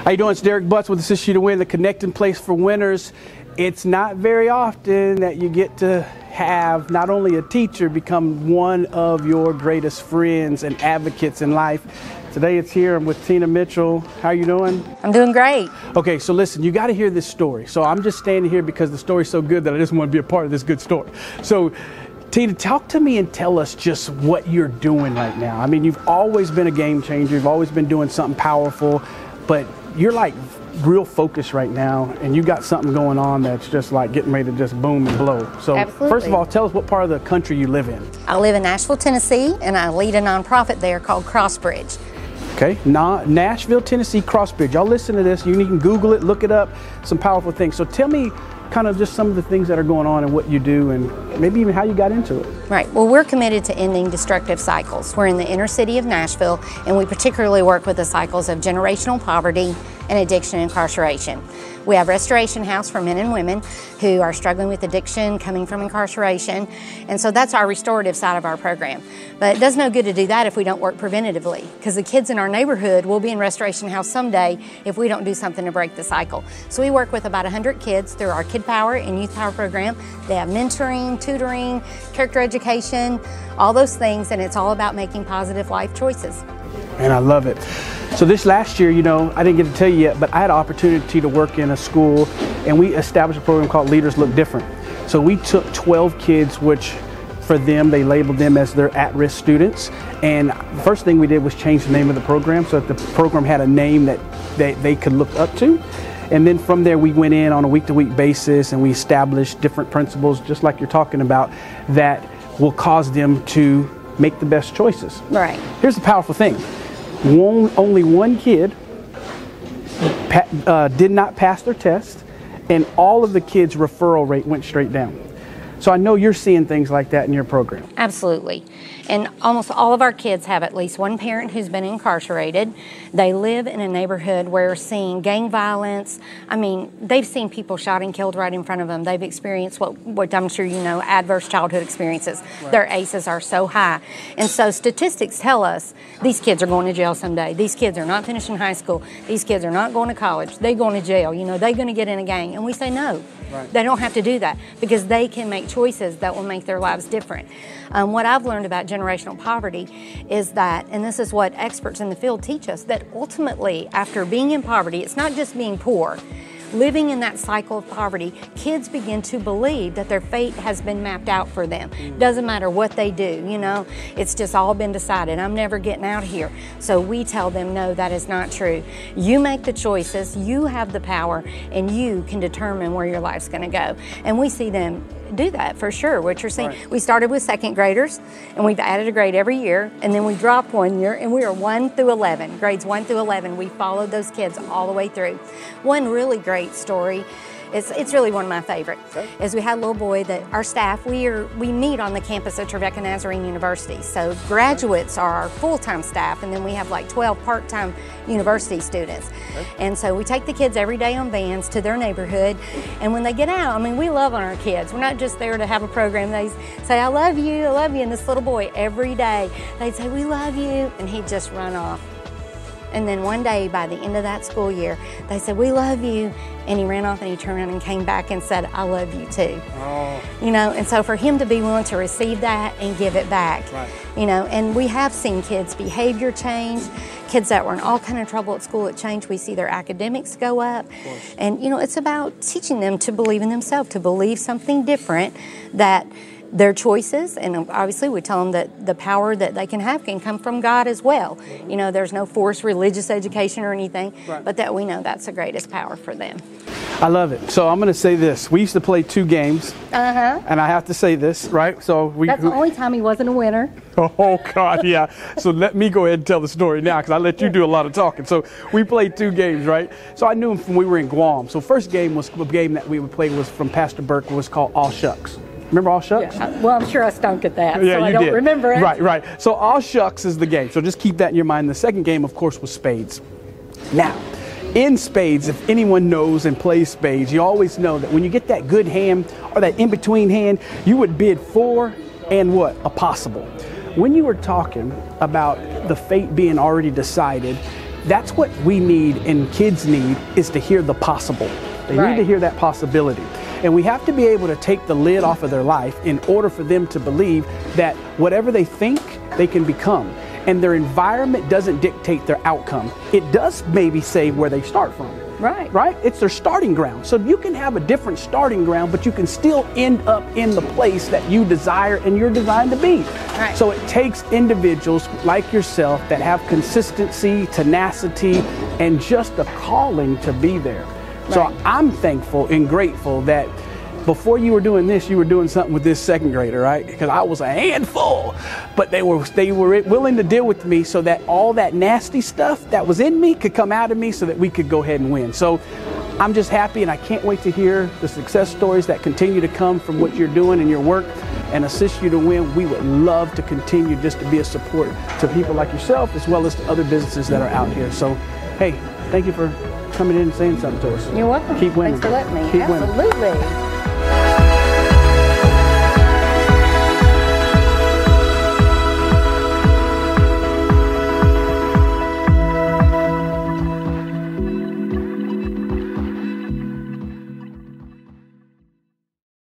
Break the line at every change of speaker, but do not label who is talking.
How you doing? It's Derrick with Assist You to Win, the connecting place for winners. It's not very often that you get to have not only a teacher become one of your greatest friends and advocates in life. Today it's here. I'm with Tina Mitchell. How are you doing?
I'm doing great.
Okay, so listen, you got to hear this story. So I'm just standing here because the story's so good that I just want to be a part of this good story. So Tina, talk to me and tell us just what you're doing right now. I mean, you've always been a game changer. You've always been doing something powerful, but you're like real focused right now, and you got something going on that's just like getting ready to just boom and blow. So
Absolutely.
First of all, tell us what part of the country you live in.
I live in Nashville, Tennessee, and I lead a nonprofit there called Crossbridge.
Okay, Nashville, Tennessee, Crossbridge. Y'all listen to this. You can Google it, look it up, some powerful things. So tell me kind of just some of the things that are going on and what you do and maybe even how you got into it.
Right, well, we're committed to ending destructive cycles. We're in the inner city of Nashville, and we particularly work with the cycles of generational poverty and addiction and incarceration. We have Restoration House for men and women who are struggling with addiction coming from incarceration, and so that's our restorative side of our program. But it does no good to do that if we don't work preventatively, because the kids in our neighborhood will be in Restoration House someday if we don't do something to break the cycle. So we work with about 100 kids through our Kid Power and Youth Power program. They have mentoring, tutoring, character education, all those things, and it's all about making positive life choices.
And I love it. So this last year, I didn't get to tell you yet, but I had an opportunity to work in a school, and we established a program called Leaders Look Different. So we took 12 kids, which for them, they labeled them as their at-risk students. And the first thing we did was change the name of the program so that the program had a name that they could look up to. And then from there, we went in on a week-to-week basis, and we established different principles, just like you're talking about, that will cause them to make the best choices.
Right.
Here's the powerful thing. Only one kid did not pass their test, and all of the kids' referral rate went straight down. So I know you're seeing things like that in your program.
Absolutely. And almost all of our kids have at least one parent who's been incarcerated. They live in a neighborhood where seeing gang violence, I mean, they've seen people shot and killed right in front of them. They've experienced what I'm sure you know, adverse childhood experiences. Right. Their ACEs are so high. And so statistics tell us these kids are going to jail someday. These kids are not finishing high school. These kids are not going to college. They're going to jail. They're going to get in a gang. And we say no. Right. They don't have to do that because they can make choices that will make their lives different. What I've learned about generational poverty is that, and this is what experts in the field teach us, that ultimately after being in poverty, it's not just being poor. Living in that cycle of poverty, kids begin to believe that their fate has been mapped out for them. Doesn't matter what they do, it's just all been decided. I'm never getting out of here. So we tell them, no, that is not true. You make the choices, you have the power, and you can determine where your life's going to go. And we see them do that for sure. What you're saying, right. We started with second graders, and we've added a grade every year, and then we dropped 1 year, and we are 1 through 11, grades 1 through 11. We followed those kids all the way through. One really great story, it's really one of my favorite, okay. Is we had a little boy that our staff, we meet on the campus of Trevecca Nazarene University. So graduates are our full-time staff, and then we have like 12 part-time university students. Okay. And so we take the kids every day on vans to their neighborhood, and when they get out, we love on our kids. We're not just there to have a program. They say, I love you, and this little boy, every day, they'd say, we love you, and he'd just run off. And then one day, by the end of that school year, they said, we love you. And he ran off and he turned around and came back and said, I love you too. Oh. And so for him to be willing to receive that and give it back, right. And we have seen kids' behavior change, kids that were in all kind of trouble at school at change. We see their academics go up. And, it's about teaching them to believe in themselves, to believe something different, that their choices, and obviously we tell them that the power that they can have can come from God as well. There's no forced religious education or anything, right. But that we know that's the greatest power for them.
I love it. So I'm going to say this. We used to play 2 games, and I have to say this, right? So
that's the only time he wasn't a winner.
Oh, God, yeah. So let me go ahead and tell the story now, because I let you do a lot of talking. So we played 2 games, right? So I knew him from we were in Guam. So first game was a game that we would play was from Pastor Burke, was called All Shucks. Remember All Shucks?
Yeah. Well, I'm sure I stunk at that,
yeah,
so I don't remember it.
Right. So All Shucks is the game. So just keep that in your mind. The second game, of course, was Spades. Now, in spades, if anyone knows and plays spades, you always know that when you get that good hand or that in-between hand, you would bid 4 and what? A possible. When you were talking about the fate being already decided, that's what we need and kids need, is to hear the possible. They need to hear that possibility. And we have to be able to take the lid off of their life in order for them to believe that whatever they think, they can become. And their environment doesn't dictate their outcome. It does maybe say where they start from. Right? It's their starting ground. So you can have a different starting ground, but you can still end up in the place that you desire and you're designed to be. So it takes individuals like yourself that have consistency, tenacity, and just a calling to be there. So I'm thankful and grateful that before you were doing this, you were doing something with this second grader, right? Because I was a handful, but they were willing to deal with me so that all that nasty stuff that was in me could come out of me so that we could go ahead and win. So I'm just happy, and I can't wait to hear the success stories that continue to come from what you're doing in your work and assist you to win. We would love to continue just to be a support to people like yourself, as well as to other businesses that are out here. So, hey, thank you for coming in and saying something to us.
You're welcome.
Keep winning.
Thanks for letting me.
Keep winning.
Absolutely.